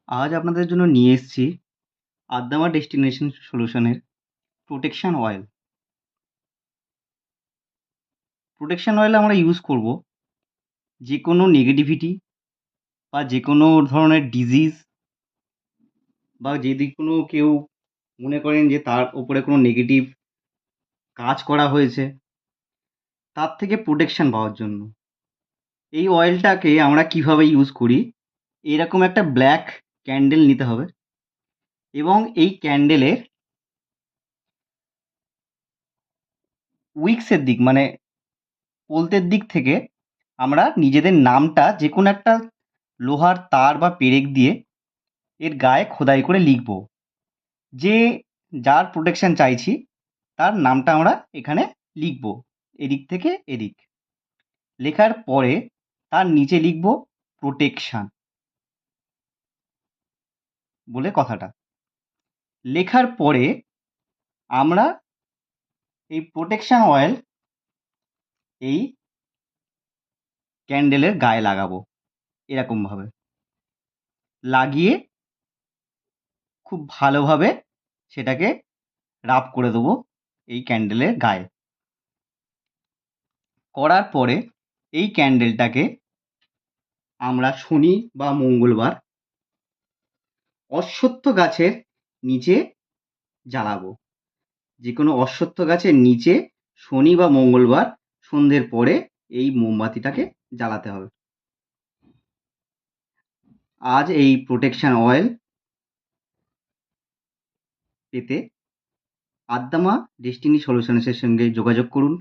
আজ আপনাদের জন্য নিয়ে এসেছি আদ্দামা ডেস্টিনেশন সলিউশনের প্রোটেকশন অয়েল। প্রোটেকশন অয়েল আমরা ইউজ করব যে কোনো নেগেটিভিটি বা যে কোনো ধরনের ডিজিজ বা যদি কোনো কেউ মনে করেন যে তার উপরে কোনো নেগেটিভ কাজ করা হয়েছে, তার থেকে প্রোটেকশন পাওয়ার জন্য। এই অয়েলটাকে আমরা কিভাবে ইউজ করি, এরকম একটা ব্ল্যাক ক্যান্ডেল নিতে হবে এবং এই ক্যান্ডেলের উইক্সের দিক মানে পোলতের দিক থেকে আমরা নিজেদের নামটা যে কোনো একটা লোহার তার বা পেরেক দিয়ে এর গায়ে খোদাই করে লিখব। যে যার প্রোটেকশন চাইছি তার নামটা আমরা এখানে লিখব, এদিক থেকে এদিক। লেখার পরে তার নিচে লিখব প্রোটেকশন বলে কথাটা। লেখার পরে আমরা এই প্রোটেকশন অয়েল এই ক্যান্ডেলের গায়ে লাগাবো এরকমভাবে। লাগিয়ে খুব ভালোভাবে সেটাকে রাব করে দেবো এই ক্যান্ডেলের গায়ে। করার পরে এই ক্যান্ডেলটাকে আমরা শনি বা মঙ্গলবার অশ্বত্থ গাছের নিচে জ্বালাবো। যে কোনো অশ্বত্থ গাছের নিচে শনি বা মঙ্গলবার সন্ধ্যের পরে এই মোমবাতিটাকে জ্বালাতে হবে। আজ এই প্রোটেকশন অয়েল পেতে আদ্দামা ডেস্টিনি সলিউশনসের সঙ্গে যোগাযোগ করুন।